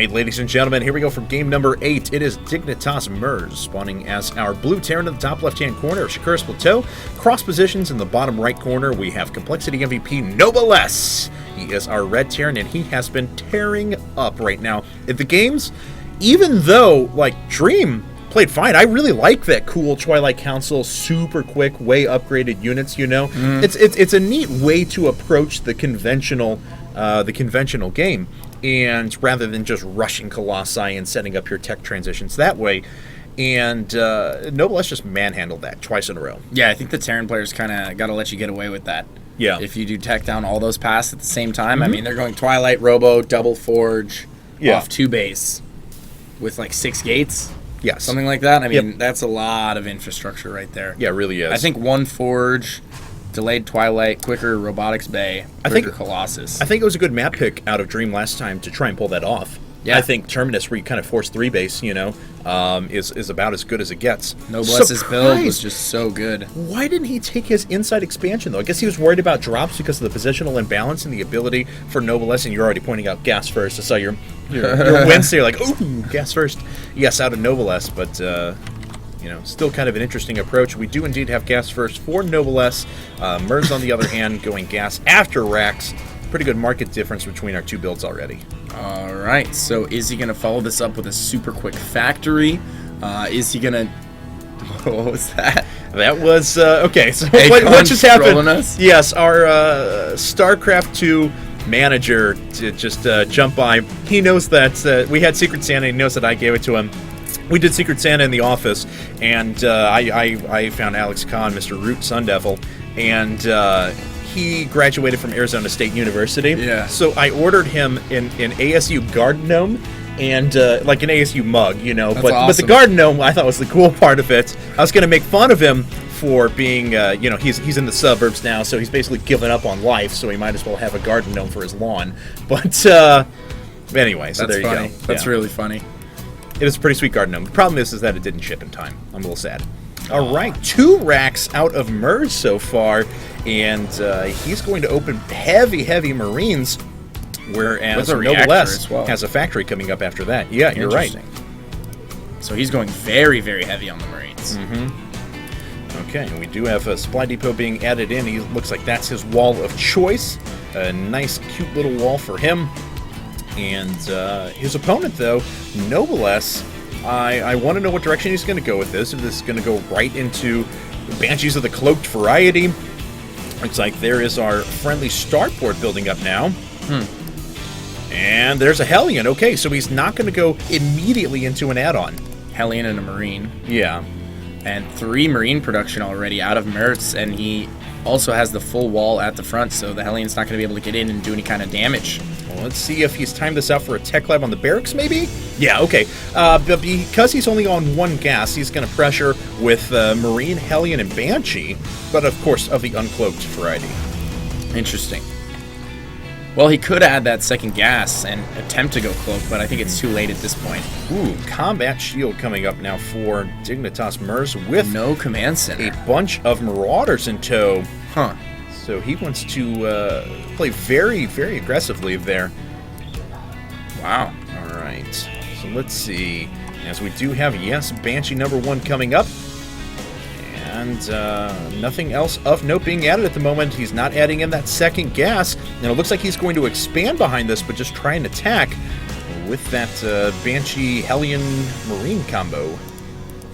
right, ladies and gentlemen, here we go for game number 8. It is Dignitas meRz spawning as our blue Terran in the top left-hand corner of Shakuras Plateau. Cross positions in the bottom right corner, we have Complexity MVP Noblesse. He is our red Terran, and he has been tearing up right now. In the games, even though, like, Dream played fine, I really like that cool Twilight Council, super quick, way upgraded units, you know? It's a neat way to approach the conventional game. And rather than just rushing Colossi and setting up your tech transitions that way. And Noblesse just manhandled that twice in a row. Yeah, I think the Terran players kind of got to let you get away with that. Yeah. If you do tech down all those paths at the same time. I mean, they're going Twilight, Robo, Double Forge, off 2 base with like 6 gates. Yeah. Something like that. I mean, that's a lot of infrastructure right there. Yeah, it really is. I think 1 Forge, delayed Twilight, quicker Robotics Bay, quicker Colossus. I think it was a good map pick out of Dream last time to try and pull that off. Yeah. I think Terminus, where you kind of force 3 base, you know, is about as good as it gets. Noblesse's build was just so good. Why didn't he take his inside expansion, though? I guess he was worried about drops because of the positional imbalance and the ability for Noblesse, and you're already pointing out gas first. I saw your win, so you're like, ooh, gas first. Yes, out of Noblesse, but... you know, still kind of an interesting approach. We do indeed have gas first for Noblesse. meRz, on the other hand, going gas after Rax. Pretty good market difference between our 2 builds already. All right, so is he going to follow this up with a super quick factory? Is he going to... What was that? That was... okay, so what just happened? Yes, our StarCraft 2 manager just jumped by. He knows that we had Secret Santa. He knows that I gave it to him. We did Secret Santa in the office, and I found Alex Kahn, Mr. Root Sun Devil, and he graduated from Arizona State University. Yeah. So I ordered him an ASU Garden Gnome and like an ASU mug, you know. That's but awesome. the Garden Gnome I thought was the cool part of it. I was going to make fun of him for being, you know, he's in the suburbs now, so he's basically given up on life, so he might as well have a Garden Gnome for his lawn. But anyway, so there you go. That's really funny. It is a pretty sweet Garden Gnome. The problem is that it didn't ship in time. I'm a little sad. All right, 2 racks out of meRz so far, and he's going to open heavy Marines, whereas Noblesse has a factory coming up after that. Yeah, you're right. So he's going very heavy on the Marines. Okay, and we do have a supply depot being added in. He looks like that's his wall of choice. A nice, cute little wall for him. And his opponent, though, Noblesse, I want to know what direction he's going to go with this. If this is going to go right into the Banshees of the Cloaked variety. Looks like there is our friendly starport building up now. And there's a Hellion. Okay, so he's not going to go immediately into an add-on. Hellion and a Marine. Yeah. And 3 Marine production already out of meRz, and he also has the full wall at the front, so the Hellion's not going to be able to get in and do any kind of damage. Well, let's see if he's timed this out for a tech lab on the barracks, maybe? Yeah, okay. But because he's only on 1 gas, he's going to pressure with Marine, Hellion, and Banshee, but of course of the uncloaked variety. Interesting. Well, he could add that 2nd gas and attempt to go cloak, but I think it's too late at this point. Ooh, Combat Shield coming up now for Dignitas meRz with no command center. A bunch of Marauders in tow. Huh. So he wants to play very aggressively there. Wow. All right. So let's see. As we do have, yes, Banshee number 1 coming up. And nothing else of note being added at the moment. He's not adding in that 2nd gas. And it looks like he's going to expand behind this, but just try and attack with that Banshee Hellion Marine combo.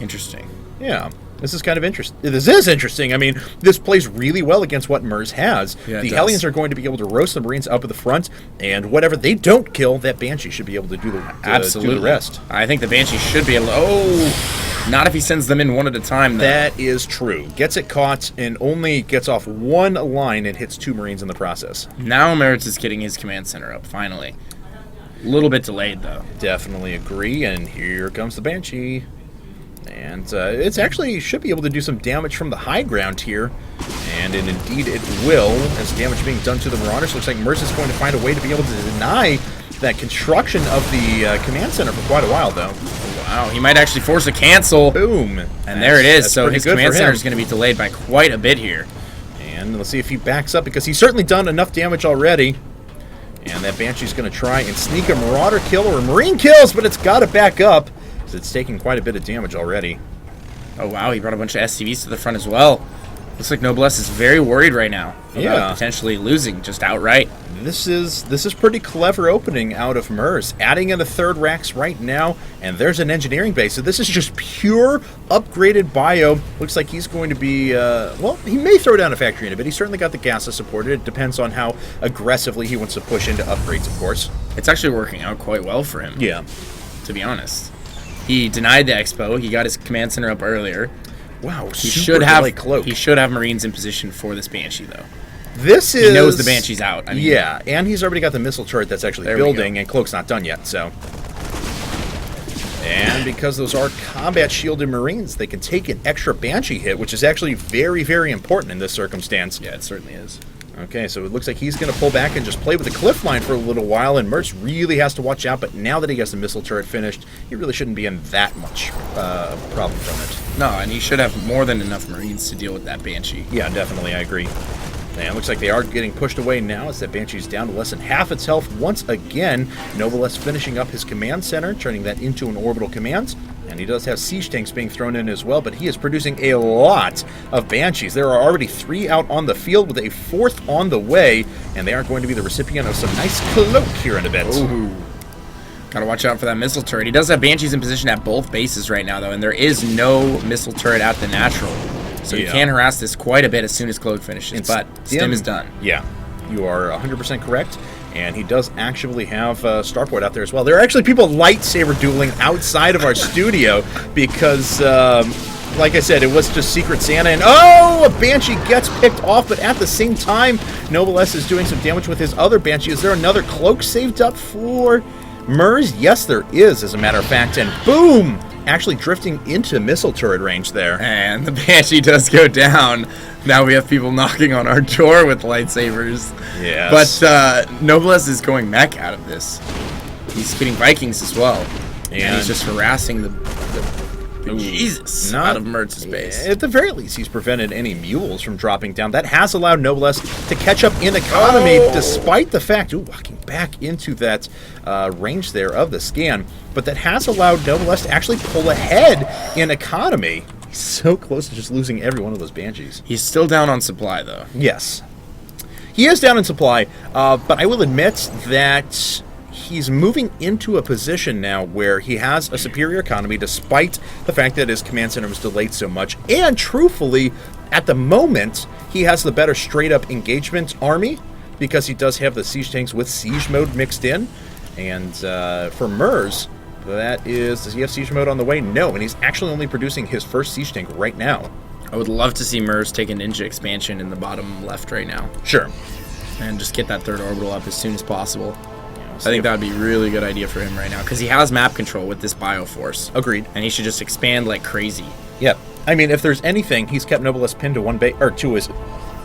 Interesting. Yeah. This is kind of interesting. This is interesting. I mean, this plays really well against what meRz has. Yeah, the Hellions are going to be able to roast the Marines up at the front, and whatever they don't kill, that Banshee should be able to do the rest. I think the Banshee should be able to... Oh! Not if he sends them in one at a time, though. That is true. Gets it caught and only gets off 1 line and hits 2 Marines in the process. Now meRz is getting his command center up, finally. A little bit delayed, though. Definitely agree, and here comes the Banshee. And it's actually should be able to do some damage from the high ground here. And indeed it will, as damage being done to the Marauders. Looks like meRz is going to find a way to be able to deny that construction of the command center for quite a while, though. Wow, he might actually force a cancel. Boom. And there it is. So his command center is going to be delayed by quite a bit here. And let's see if he backs up, because he's certainly done enough damage already. And that Banshee's going to try and sneak a Marauder kill or a Marine kills, but it's got to back up because it's taking quite a bit of damage already. Oh, wow, he brought a bunch of SCVs to the front as well. Looks like Noblesse is very worried right now about potentially losing just outright. This is pretty clever opening out of meRz, adding in a third Rax right now, and there's an engineering base. So this is just pure upgraded bio. Looks like he's going to be, well, he may throw down a factory in a bit. He's certainly got the gas to support it. It depends on how aggressively he wants to push into upgrades, of course. It's actually working out quite well for him. Yeah. To be honest. He denied the expo. He got his command center up earlier. Wow, he should have Marines in position for this Banshee, though. He knows the Banshee's out. I mean, yeah, and he's already got the missile turret that's actually building, and Cloak's not done yet, so. And because those are combat shielded Marines, they can take an extra Banshee hit, which is actually very, very important in this circumstance. Yeah, it certainly is. Okay, so it looks like he's going to pull back and just play with the cliff line for a little while, and meRz really has to watch out, but now that he has the missile turret finished, he really shouldn't be in that much problem from it. No, and he should have more than enough Marines to deal with that Banshee. Yeah, definitely, I agree. And it looks like they are getting pushed away now as that Banshee's down to less than half its health once again. Noblesse finishing up his command center, turning that into an orbital command. And he does have siege tanks being thrown in as well, but he is producing a lot of Banshees. There are already 3 out on the field with a 4th on the way, and they are going to be the recipient of some nice cloak here in a bit. Ooh. Gotta watch out for that missile turret. He does have Banshees in position at both bases right now, though, and there is no missile turret at the natural. So you can harass this quite a bit as soon as Cloak finishes, but Stim is done. Yeah, you are 100% correct. And he does actually have Starport out there as well. There are actually people lightsaber dueling outside of our studio because, like I said, it was just Secret Santa. And, oh, a Banshee gets picked off, but at the same time, Noblesse is doing some damage with his other Banshee. Is there another Cloak saved up for meRz? Yes, there is, as a matter of fact. And boom! Actually drifting into missile turret range there. And the Banshee does go down. Now we have people knocking on our door with lightsabers. Yes. But Noblesse is going mech out of this. He's getting Vikings as well. And he's just harassing the Jesus out of meRz's base. At the very least, he's prevented any mules from dropping down. That has allowed Noblesse to catch up in economy, despite the fact, walking back into that range there of the scan. But that has allowed Noblesse to actually pull ahead in economy. He's so close to just losing every one of those Banshees. He's still down on supply, though. Yes. He is down in supply, but I will admit that he's moving into a position now where he has a superior economy despite the fact that his command center was delayed so much. And truthfully, at the moment, he has the better straight-up engagement army because he does have the siege tanks with siege mode mixed in. And for meRz, that is, does he have siege mode on the way? No, and he's actually only producing his first siege tank right now. I would love to see meRz take a ninja expansion in the bottom left right now. Sure. And just get that third orbital up as soon as possible. I think that would be a really good idea for him right now because he has map control with this Bioforce. Agreed. And he should just expand like crazy. Yep. I mean, if there's anything, he's kept Noblesse pinned to one base or to his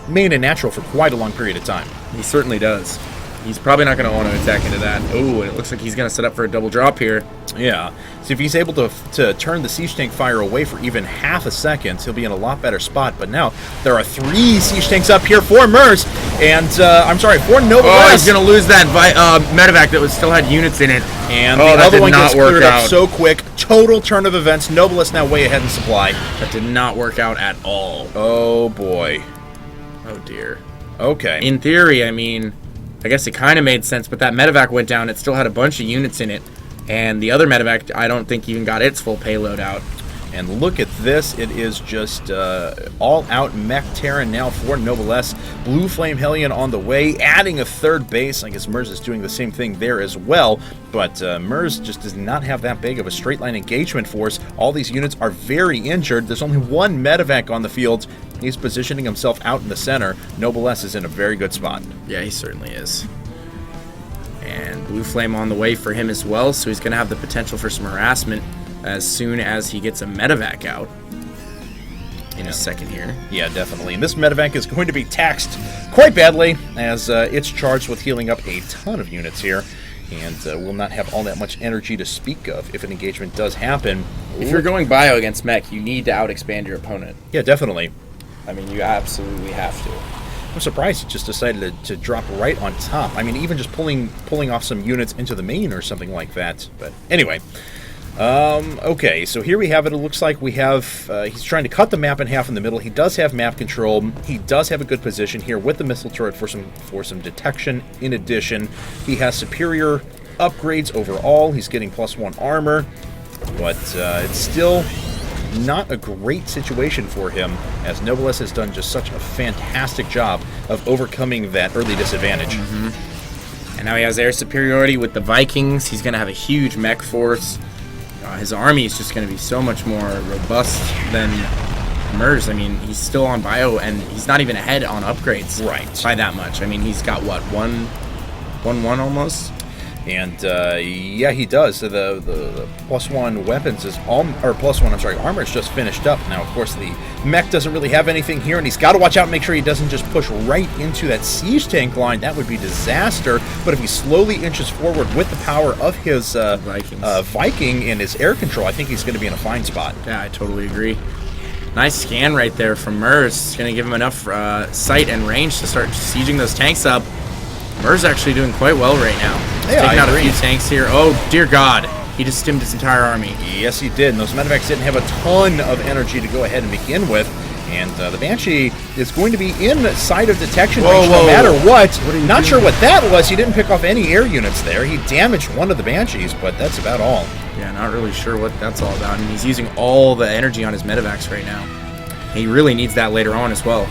main and natural for quite a long period of time. He certainly does. He's probably not going to want to attack into that. Oh, it looks like he's going to set up for a double drop here. Yeah. So if he's able to turn the siege tank fire away for even half a second, he'll be in a lot better spot. But now there are 3 siege tanks up here for meRz, and I'm sorry, for Noblesse. Oh, he's going to lose that medevac that still had units in it. And the other one gets cleared up so quick. Total turn of events. Noblesse now way ahead in supply. That did not work out at all. Oh boy. Oh dear. Okay. In theory, I mean, I guess it kind of made sense, but that medevac went down. It still had a bunch of units in it. And the other medevac, I don't think even got its full payload out. And look at this. It is just all-out mech Terran now for Noblesse. Blue Flame Hellion on the way, adding a third base. I guess meRz is doing the same thing there as well. But meRz just does not have that big of a straight-line engagement force. All these units are very injured. There's only one medevac on the field. He's positioning himself out in the center. Noblesse is in a very good spot. Yeah, he certainly is. And Blue Flame on the way for him as well, so he's going to have the potential for some harassment as soon as he gets a medevac out in a second here. Yeah, definitely. And this medevac is going to be taxed quite badly as it's charged with healing up a ton of units here and will not have all that much energy to speak of if an engagement does happen. If you're going bio against mech, you need to out-expand your opponent. Yeah, definitely. I mean, you absolutely have to. I'm surprised he just decided to drop right on top. I mean, even just pulling off some units into the main or something like that. But anyway. Okay, so here we have it. It looks like we have, he's trying to cut the map in half in the middle. He does have map control. He does have a good position here with the missile turret for some detection. In addition, he has superior upgrades overall. He's getting +1 armor, but it's still not a great situation for him, as Noblesse has done just such a fantastic job of overcoming that early disadvantage. And now he has air superiority with the Vikings. He's going to have a huge mech force. His army is just going to be so much more robust than meRz. I mean, he's still on bio, and he's not even ahead on upgrades by that much. I mean, he's got, what, 1-1 almost? And yeah, he does. So the +1 weapons is +1. I'm sorry, armor is just finished up now. Of course, the mech doesn't really have anything here, and he's got to watch out and make sure he doesn't just push right into that siege tank line. That would be disaster. But if he slowly inches forward with the power of his Viking and his air control, I think he's going to be in a fine spot. Yeah, I totally agree. Nice scan right there from meRz. It's going to give him enough sight and range to start sieging those tanks up. meRz actually doing quite well right now. Yeah, taking out a few tanks here. Oh, dear God. He just stimmed his entire army. Yes, he did. And those medevacs didn't have a ton of energy to go ahead and begin with. And the Banshee is going to be in sight of detection range no matter what. Not sure what that was. He didn't pick off any air units there. He damaged one of the Banshees, but that's about all. Yeah, not really sure what that's all about. And he's using all the energy on his medevacs right now. He really needs that later on as well.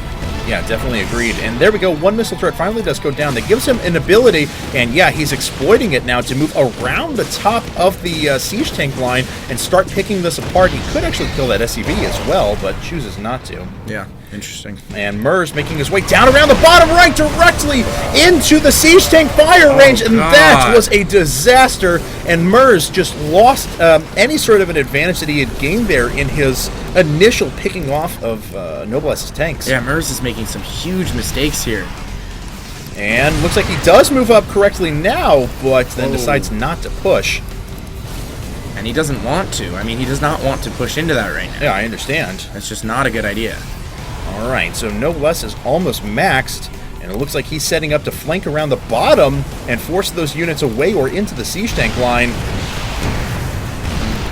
Yeah, definitely agreed. And there we go. One missile turret finally does go down. That gives him an ability, and yeah, he's exploiting it now to move around the top of the siege tank line and start picking this apart. He could actually kill that SCV as well, but chooses not to. Yeah, interesting. And meRz making his way down around the bottom right, directly into the siege tank fire range, and that was a disaster. And meRz just lost any sort of an advantage that he had gained there in his initial picking off of Noblesse's tanks. Yeah, meRz is making some huge mistakes here. And looks like he does move up correctly now, but then decides not to push. And he doesn't want to. I mean, he does not want to push into that right now. Yeah, I understand. That's just not a good idea. All right, so Noblesse is almost maxed, and it looks like he's setting up to flank around the bottom and force those units away or into the siege tank line.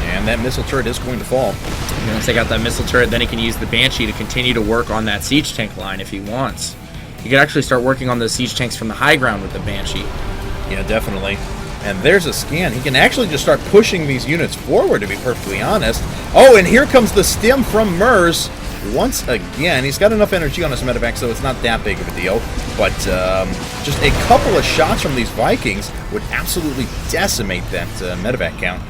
And that missile turret is going to fall. And once they got that missile turret, then he can use the Banshee to continue to work on that siege tank line if he wants. He could actually start working on the siege tanks from the high ground with the Banshee. Yeah, definitely. And there's a scan. He can actually just start pushing these units forward, to be perfectly honest. Oh, and here comes the stim from meRz. Once again, he's got enough energy on his medevac, so it's not that big of a deal. But just a couple of shots from these Vikings would absolutely decimate that medevac count.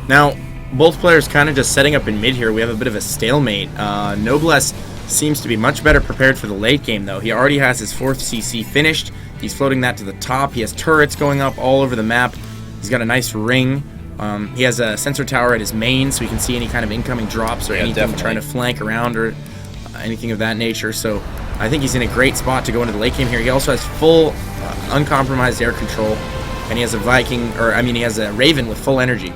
Now, both players kind of just setting up in mid here. We have a bit of a stalemate. Noblesse seems to be much better prepared for the late game, though. He already has his 4th CC finished. He's floating that to the top. He has turrets going up all over the map. He's got a nice ring. He has a sensor tower at his main, so he can see any kind of incoming drops or anything trying to flank around or anything of that nature. So I think he's in a great spot to go into the late game here. He also has full, uncompromised air control, and he has a he has a Raven with full energy.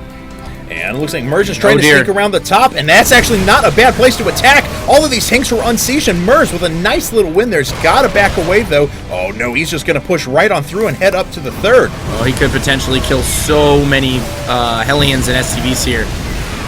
And it looks like meRz is trying to sneak around the top, and that's actually not a bad place to attack. All of these tanks were unsieged, and meRz with a nice little win there's got to back away, though. Oh, no, he's just going to push right on through and head up to the 3rd. Oh, he could potentially kill so many Hellions and SCVs here.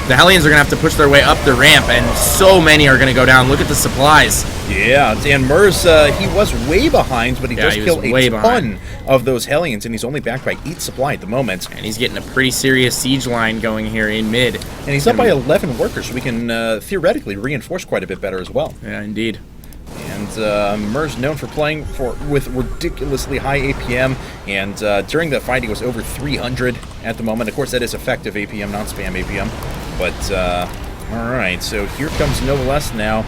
The Hellions are going to have to push their way up the ramp, and so many are going to go down. Look at the supplies. Yeah, and meRz, he was way behind, but he does kill a ton of those Hellions, and he's only backed by 8 supply at the moment. And he's getting a pretty serious siege line going here in mid. And he's up by 11 workers, so we can theoretically reinforce quite a bit better as well. Yeah, indeed. And meRz known for playing with ridiculously high APM, and during the fight he was over 300 at the moment. Of course, that is effective APM, not spam APM. But, alright, so here comes Noblesse now.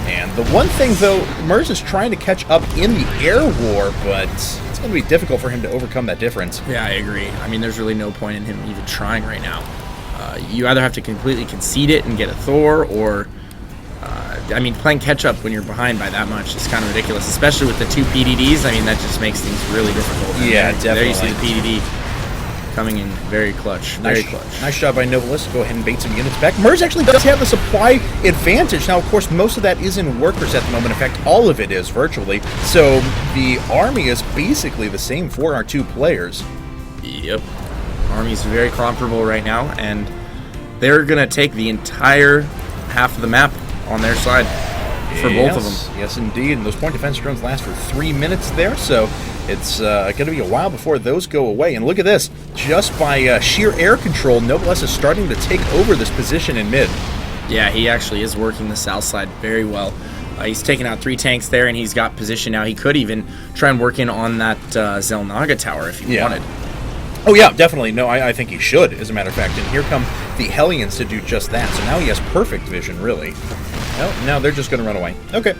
And the one thing, though, meRz is trying to catch up in the air war, but it's going to be difficult for him to overcome that difference. Yeah, I agree. I mean, there's really no point in him even trying right now. You either have to completely concede it and get a Thor, or... I mean, playing catch-up when you're behind by that much is kind of ridiculous, especially with the 2 PDDs. I mean, that just makes things really difficult. Yeah, definitely. There you see the PDD. coming in very clutch. Very clutch. Nice job by Noblesse to go ahead and bait some units back. meRz actually does have the supply advantage. Now, of course, most of that is in workers at the moment. In fact, all of it is virtually. So the army is basically the same for our two players. Yep. Army's very comparable right now, and they're going to take the entire half of the map on their side for both of them. Yes, indeed. And those point defense drones last for 3 minutes there, so it's going to be a while before those go away. And look at this. Just by sheer air control, Noblesse is starting to take over this position in mid. Yeah, he actually is working the south side very well. He's taken out 3 tanks there, and he's got position now. He could even try and work in on that Zelnaga tower if he wanted. Oh, yeah, definitely. No, I think he should, as a matter of fact. And here come the Hellions to do just that. So now he has perfect vision, really. Oh, now they're just going to run away. Okay.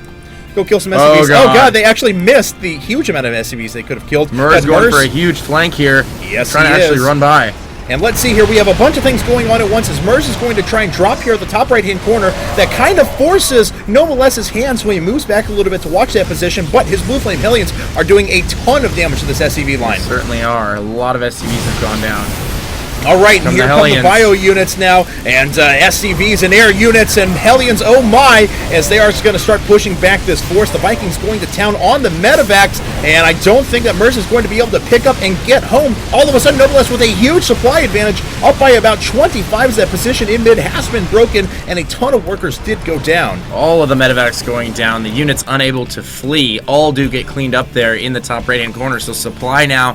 Go kill some SCVs. Oh, God, they actually missed the huge amount of SCVs they could have killed. meRz going for a huge flank here. Yes, trying to actually run by. And let's see here, we have a bunch of things going on at once as meRz is going to try and drop here at the top right-hand corner. That kind of forces Noblesse's hands when he moves back a little bit to watch that position, but his Blue Flame Hellions are doing a ton of damage to this SCV line. They certainly are. A lot of SCVs have gone down. All right, and here come the bio units now, and SCVs and air units and Hellions, oh my, as they are going to start pushing back this force. The Vikings going to town on the medevacs, and I don't think that meRz is going to be able to pick up and get home. All of a sudden, Noblesse with a huge supply advantage, up by about 25 as that position in mid has been broken, and a ton of workers did go down. All of the medevacs going down, the units unable to flee, all do get cleaned up there in the top right-hand corner, so supply now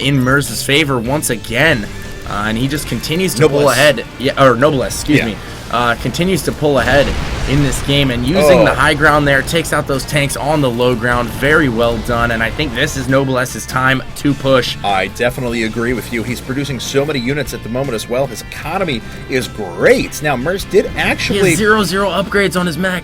in meRz's favor once again. And he just continues to pull ahead. Yeah, or Noblesse, excuse me. Continues to pull ahead in this game and using the high ground there, takes out those tanks on the low ground. Very well done, and I think this is Noblesse's time to push. I definitely agree with you. He's producing so many units at the moment as well. His economy is great. Now, meRz did actually... He has 0-0 upgrades on his mech.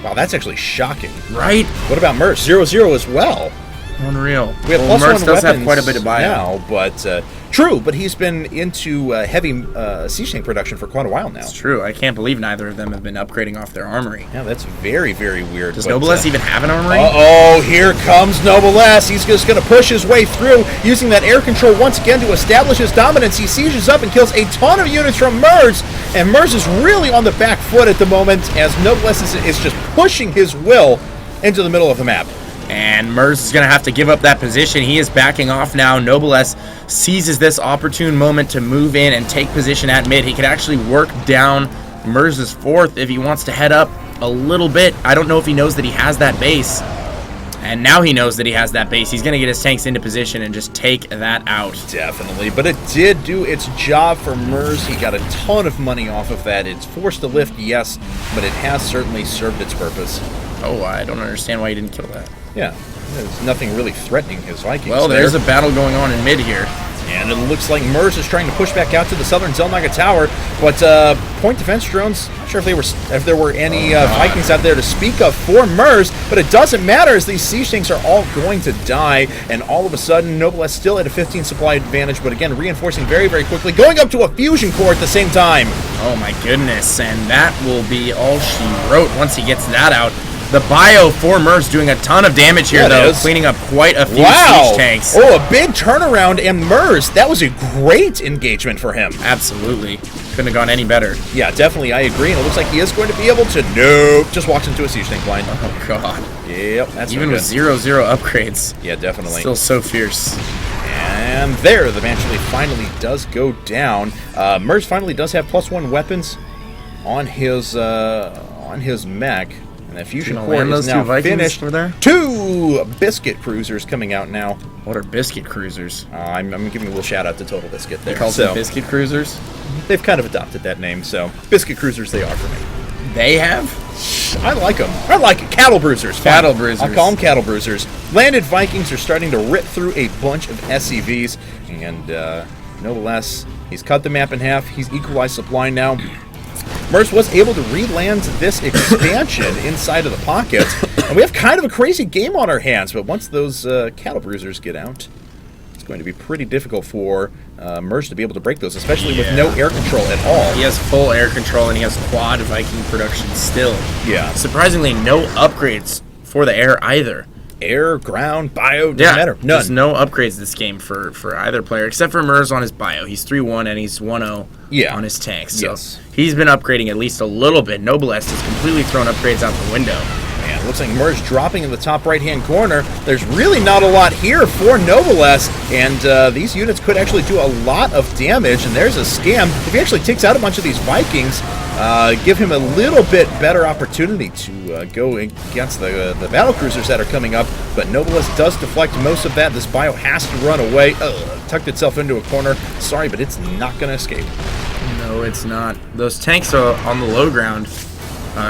Wow, that's actually shocking. Right? What about meRz? 0-0 as well. Unreal. We have well, plus meRz does have quite a bit of bio now, but true. But he's been into heavy siege tank production for quite a while now. It's true. I can't believe neither of them have been upgrading off their armory. Yeah, that's very, very weird. Does Noblesse even have an armory? Oh, here comes Noblesse. He's just going to push his way through, using that air control once again to establish his dominance. He sieges up and kills a ton of units from meRz, and meRz is really on the back foot at the moment as Noblesse is just pushing his will into the middle of the map. And meRz is going to have to give up that position. He is backing off now. Noblesse seizes this opportune moment to move in and take position at mid. He could actually work down meRz's fourth if he wants to head up a little bit. I don't know if he knows that he has that base. And now he knows that he has that base. He's going to get his tanks into position and just take that out. Definitely. But it did do its job for meRz. He got a ton of money off of that. It's forced to lift, yes, but it has certainly served its purpose. Oh, I don't understand why he didn't kill that. Yeah, there's nothing really threatening his Vikings. Well, there's a battle going on in mid here. And it looks like meRz is trying to push back out to the southern Zelnaga Tower, but point defense drones, not sure if there were any Vikings out there to speak of for meRz, but it doesn't matter as these siege tanks are all going to die, and all of a sudden, Noblesse still at a 15 supply advantage, but again, reinforcing very, very quickly, going up to a fusion core at the same time. Oh my goodness, and that will be all she wrote once he gets that out. The bio for meRz doing a ton of damage here, though, cleaning up quite a few siege tanks. Oh, a big turnaround, and meRz, that was a great engagement for him. Absolutely. Couldn't have gone any better. Yeah, definitely, I agree, and it looks like he is going to be able to... Nope, just walks into a siege tank line. Oh, God. Yep, that's even with 0-0 upgrades. Yeah, definitely. Still so fierce. And there, the Manchely finally does go down. meRz finally does have +1 weapons on his mech. And that fusion core is now finished. There? 2 biscuit cruisers coming out now. What are biscuit cruisers? I'm giving a little shout out to Total Biscuit there. They call them biscuit cruisers? They've kind of adopted that name, so biscuit cruisers they are for me. They have? I like them. I like it. Cattle bruisers. Cattle bruisers. I'll call them cattle bruisers. Landed Vikings are starting to rip through a bunch of SCVs, and Noblesse, he's cut the map in half. He's equalized supply now. meRz was able to re-land this expansion inside of the pocket, and we have kind of a crazy game on our hands, but once those cattle bruisers get out, it's going to be pretty difficult for meRz to be able to break those, especially with no air control at all. He has full air control, and he has quad Viking production still. Yeah. Surprisingly, no upgrades for the air either. air, ground, bio, doesn't Yeah, matter. None. there's no upgrades this game for either player, except for meRz on his bio. He's 3-1 and he's 1-0 on his tanks. So he's been upgrading at least a little bit. Noblesse has completely thrown upgrades out the window. And it looks like meRz dropping in the top right-hand corner. There's really not a lot here for Noblesse, and these units could actually do a lot of damage, and there's a scam. If he actually takes out a bunch of these Vikings, give him a little bit better opportunity to go against the battlecruisers that are coming up, but Noblesse does deflect most of that. This bio has to run away. Tucked itself into a corner. Sorry, but it's not going to escape. No, it's not. Those tanks are on the low ground.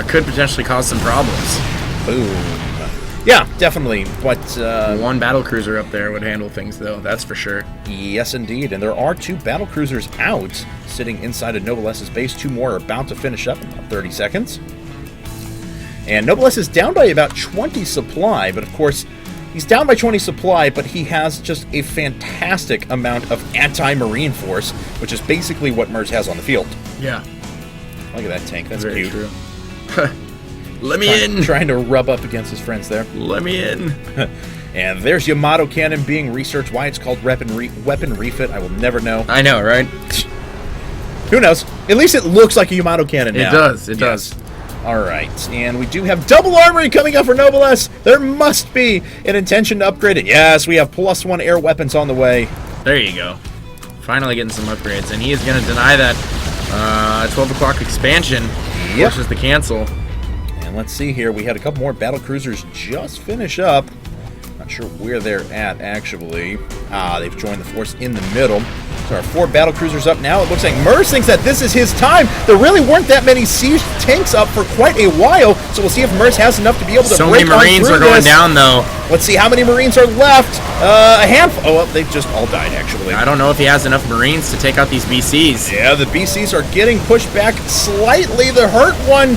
Could potentially cause some problems. Boom. Yeah, definitely. But one battlecruiser up there would handle things, though. That's for sure. Yes, indeed. And there are 2 battlecruisers out, sitting inside of Noblesse's base. 2 more are about to finish up in about 30 seconds. And Noblesse is down by about 20 supply, but of course, he's down by 20 supply, but he has just a fantastic amount of anti-marine force, which is basically what meRz has on the field. Yeah. Look at that tank. That's very cute. True. Let me in. Trying to rub up against his friends there. Let me in. And there's Yamato Cannon being researched. Why it's called weapon refit, I will never know. I know, right? Who knows? At least it looks like a Yamato Cannon now. It does. It does. All right, and we do have double armory coming up for Noblesse. There must be an intention to upgrade it. Yes, we have +1 air weapons on the way. There you go. Finally getting some upgrades, and he is going to deny that 12 o'clock expansion. Forces the cancel. And let's see here. We had a couple more battlecruisers just finish up. Not sure where they're at, actually. They've joined the force in the middle. So our 4 battlecruisers up now. It looks like meRz thinks that this is his time. There really weren't that many siege tanks up for quite a while, so we'll see if meRz has enough to be able to break on through this. So many Marines are going down, though. Let's see how many Marines are left. A handful. Oh, well, they've just all died, actually. I don't know if he has enough Marines to take out these BCs. Yeah, the BCs are getting pushed back slightly. The hurt one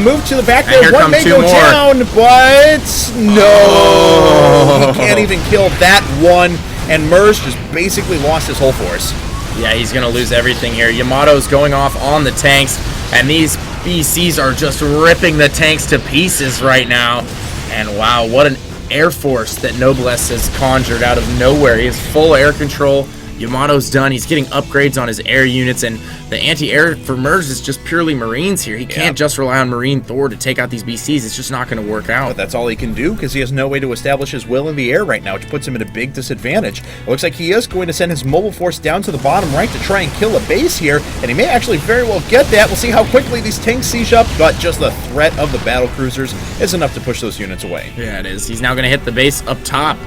moved to the back there. One may go down, but no. He can't even kill that one. And meRz just basically lost his whole force. Yeah, he's going to lose everything here. Yamato's going off on the tanks, and these BCs are just ripping the tanks to pieces right now. And wow, what an air force that Noblesse has conjured out of nowhere. He has full air control. Yamato's done. He's getting upgrades on his air units, and the anti-air for meRz is just purely Marines here. He can't just rely on Marine Thor to take out these BCs. It's just not going to work out. But that's all he can do because he has no way to establish his will in the air right now, which puts him at a big disadvantage. It looks like he is going to send his mobile force down to the bottom right to try and kill a base here, and he may actually very well get that. We'll see how quickly these tanks siege up, but just the threat of the battlecruisers is enough to push those units away. Yeah, it is. He's now going to hit the base up top,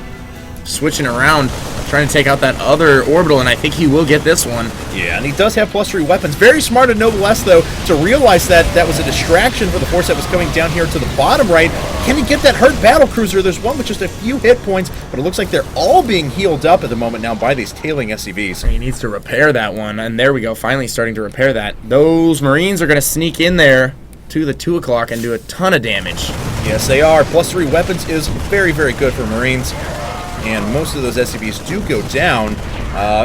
switching around, trying to take out that other orbital, and I think he will get this one. Yeah, and he does have +3 weapons. Very smart of Noblesse, though, to realize that that was a distraction for the force that was coming down here to the bottom right. Can he get that hurt battlecruiser? There's one with just a few hit points, but it looks like they're all being healed up at the moment now by these tailing SCVs. He needs to repair that one, and there we go, finally starting to repair that. Those Marines are going to sneak in there to the 2 o'clock and do a ton of damage. Yes, they are. +3 weapons is very, very good for Marines. And most of those SCVs do go down.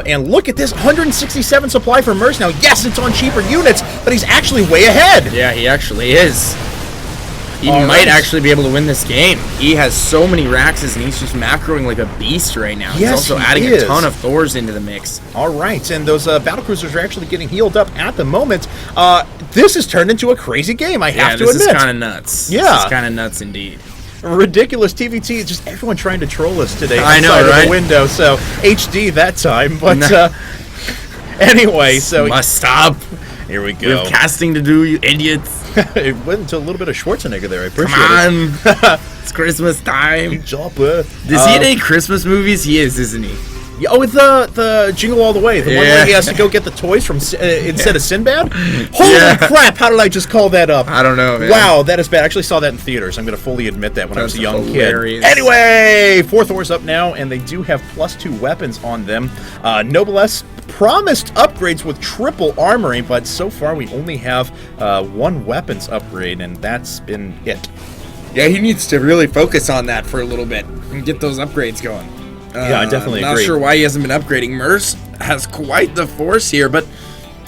And look at this, 167 supply for meRz now. Yes, it's on cheaper units, but he's actually way ahead. Yeah, he actually is. He might actually be able to win this game. He has so many Raxes, and he's just macroing like a beast right now. Yes, he's also adding a ton of Thors into the mix. All right, and those battlecruisers are actually getting healed up at the moment. This has turned into a crazy game, I have to admit. This is kind of nuts. Yeah. This is kind of nuts indeed. Ridiculous TVT, just everyone trying to troll us today. I know, outside right? of the window, so HD that time, but anyway, so must stop. Here we go. We have casting to do, you idiots. It went into a little bit of Schwarzenegger there. I appreciate it. Come on. It's Christmas time. Good job, Does he in any Christmas movies? He is, isn't he? Yeah, oh, with the Jingle All the Way. The one where he has to go get the toys from instead of Sinbad? Holy crap, how did I just call that up? I don't know, man. Wow, that is bad. I actually saw that in theaters. I'm going to fully admit that when I was a young hilarious kid. Anyway, 4 Thors up now, and they do have +2 weapons on them. Noblesse promised upgrades with triple armory, but so far we only have 1 weapons upgrade, and that's been it. Yeah, he needs to really focus on that for a little bit and get those upgrades going. Yeah, I definitely agree. Not sure why he hasn't been upgrading. meRz has quite the force here, but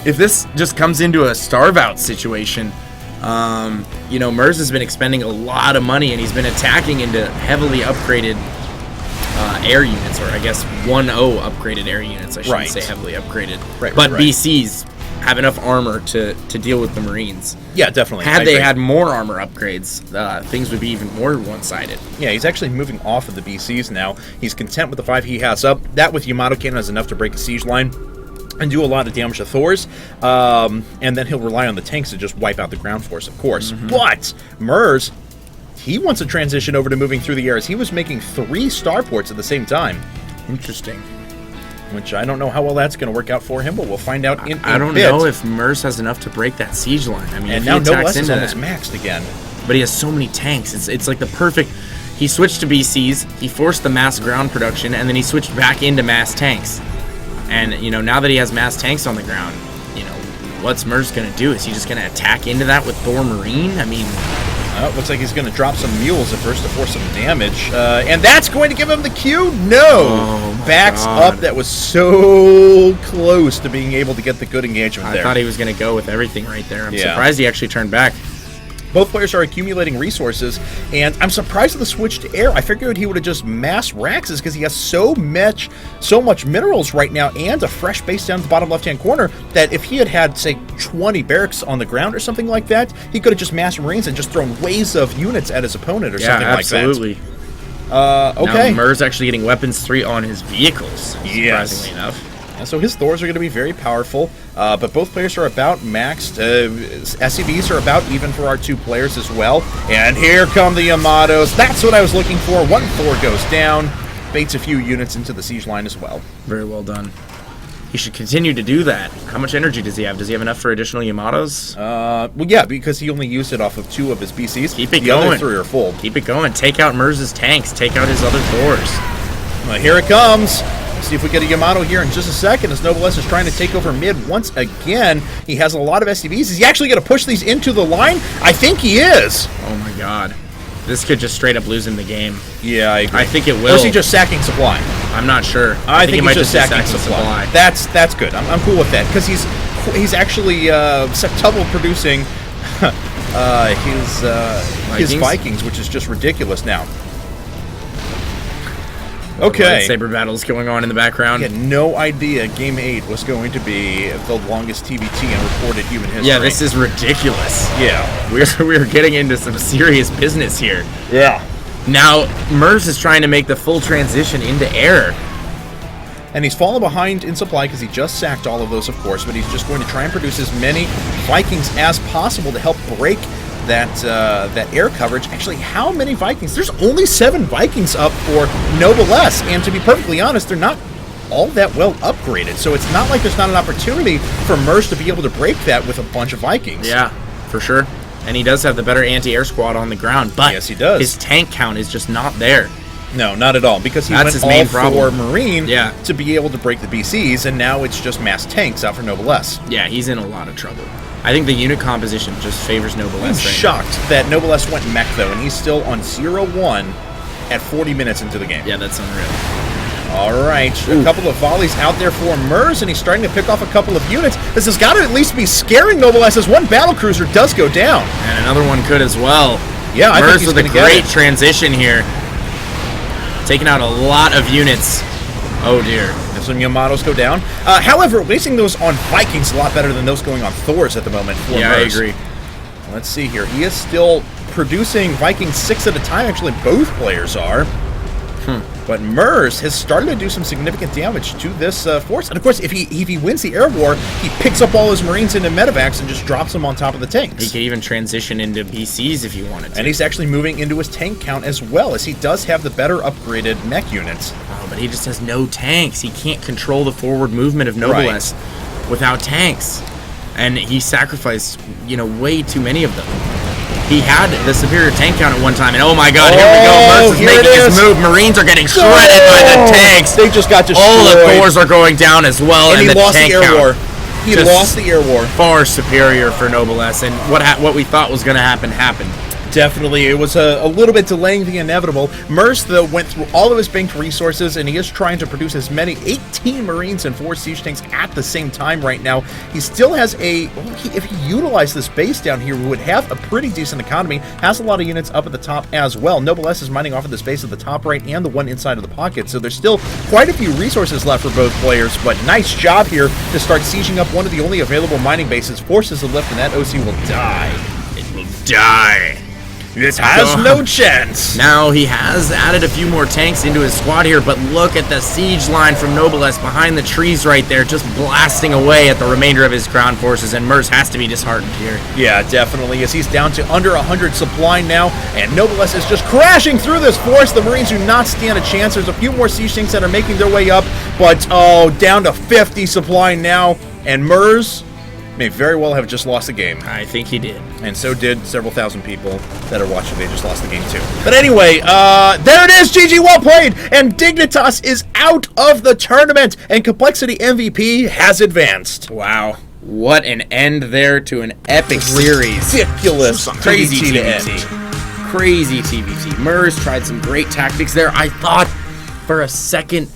if this just comes into a starve-out situation, You know, meRz has been expending a lot of money, and he's been attacking into heavily upgraded air units, or I guess 1-0 upgraded air units. I shouldn't say heavily upgraded. But BCs have enough armor to deal with the Marines. Yeah, definitely. Had they had more armor upgrades, things would be even more one-sided. Yeah, he's actually moving off of the BCs now. He's content with the 5 he has up. That with Yamato Cannon is enough to break a siege line and do a lot of damage to Thors, and then he'll rely on the tanks to just wipe out the ground force, of course. But meRz, he wants to transition over to moving through the air, as he was making 3 starports at the same time. Interesting. Which I don't know how well that's going to work out for him, but we'll find out in I don't know if meRz has enough to break that siege line. I mean, and if now he attacks Noblesse is into almost maxed again. But he has so many tanks. It's like the perfect... He switched to BCs, he forced the mass ground production, and then he switched back into mass tanks. And, you know, now that he has mass tanks on the ground, you know, what's meRz going to do? Is he just going to attack into that with Thor Marine? I mean... it looks like he's going to drop some mules at first to force some damage. And that's going to give him the Q? No! Backs up. That was so close to being able to get the good engagement there. I thought he was going to go with everything right there. I'm surprised he actually turned back. Both players are accumulating resources, and I'm surprised at the switch to air. I figured he would have just mass Raxes because he has so much minerals right now and a fresh base down at the bottom left-hand corner that if he had, say, 20 barracks on the ground or something like that, he could have just massed Marines and just thrown waves of units at his opponent or something like that. Absolutely. Okay. Now meRz actually getting weapons 3 on his vehicles, surprisingly enough. So his Thors are going to be very powerful, but both players are about maxed. SCVs are about even for our 2 players as well. And here come the Yamatos. That's what I was looking for. 1 Thor goes down, baits a few units into the siege line as well. Very well done. He should continue to do that. How much energy does he have? Does he have enough for additional Yamatos? Well, yeah, because he only used it off of 2 of his BCs. Keep it the going. Other 3 are full. Keep it going. Take out meRz's tanks. Take out his other Thors. Well, here it comes. See if we get a Yamato here in just a second, as Noblesse is trying to take over mid once again. He has a lot of SCVs. Is he actually going to push these into the line? I think he is. Oh my god. This could just straight up lose him the game. Yeah, I agree. I think it will. Or is he just sacking supply? I'm not sure. I think he might just sacking supply. That's good. I'm cool with that, because he's actually double producing his Vikings, which is just ridiculous now. Okay. Lightsaber battles going on in the background. I had no idea Game 8 was going to be the longest TBT in recorded human history. Yeah, this is ridiculous. Yeah. We're getting into some serious business here. Yeah. Now, meRz is trying to make the full transition into air. And he's fallen behind in supply because he just sacked all of those, of course, but he's just going to try and produce as many Vikings as possible to help break that air coverage. Actually, how many Vikings? There's only 7 Vikings up for Noblesse, and to be perfectly honest, they're not all that well upgraded, so it's not like there's not an opportunity for meRz to be able to break that with a bunch of Vikings. Yeah, for sure. And he does have the better anti-air squad on the ground, but yes, he does. His tank count is just not there. No, not at all, because he went all for Marine to be able to break the BCs, and now it's just mass tanks out for Noblesse. Yeah, he's in a lot of trouble. I think the unit composition just favors Noblesse. I'm shocked that Noblesse went mech, though, and he's still on 0-1 at 40 minutes into the game. Yeah, that's unreal. All right, a couple of volleys out there for meRz, and he's starting to pick off a couple of units. This has got to at least be scaring Noblesse, as 1 battlecruiser does go down. And another one could as well. Yeah, I think he's with a great transition here. Taking out a lot of units. Oh, dear. And some Yamatos go down. However, wasting those on Vikings is a lot better than those going on Thors at the moment for Yeah, meRz. I agree. Let's see here. He is still producing Vikings 6 at a time. Actually, both players are. But meRz has started to do some significant damage to this force. And, of course, if he wins the air war, he picks up all his Marines into medevacs and just drops them on top of the tanks. He could even transition into BCs if he wanted to. And he's actually moving into his tank count as well, as he does have the better upgraded mech units. Oh, but he just has no tanks. He can't control the forward movement of Noblesse without tanks. And he sacrificed, way too many of them. He had the superior tank count at one time, and oh my god, here we go. meRz is making his move. Marines are getting shredded by the tanks. They just got destroyed. All the Thors are going down as well, and he lost the air war. He lost the air war. Far superior for Noblesse, and what we thought was going to happen happened. Definitely, it was a little bit delaying the inevitable. meRz, though, went through all of his banked resources, and he is trying to produce as many 18 Marines and 4 Siege Tanks at the same time right now. He still has if he utilized this base down here, we would have a pretty decent economy. Has a lot of units up at the top as well. Noblesse is mining off of this base at the top right and the one inside of the pocket, so there's still quite a few resources left for both players, but nice job here to start sieging up one of the only available mining bases. Forces a lift, and that OC will die. It will die. This has no chance. Now he has added a few more tanks into his squad here, but look at the siege line from Noblesse behind the trees right there, just blasting away at the remainder of his ground forces, and meRz has to be disheartened here. Yeah, definitely, as he's down to under 100 supply now, and Noblesse is just crashing through this force. The Marines do not stand a chance. There's a few more siege tanks that are making their way up, but down to 50 supply now, and meRz may very well have just lost the game. I think he did. And so did several thousand people that are watching. They just lost the game too. But anyway, there it is. GG, well played. And Dignitas is out of the tournament. And Complexity MVP has advanced. Wow. What an end there to an epic series. Ridiculous. Crazy TVT to TVT. end. Crazy TVT. meRz tried some great tactics there. I thought for a second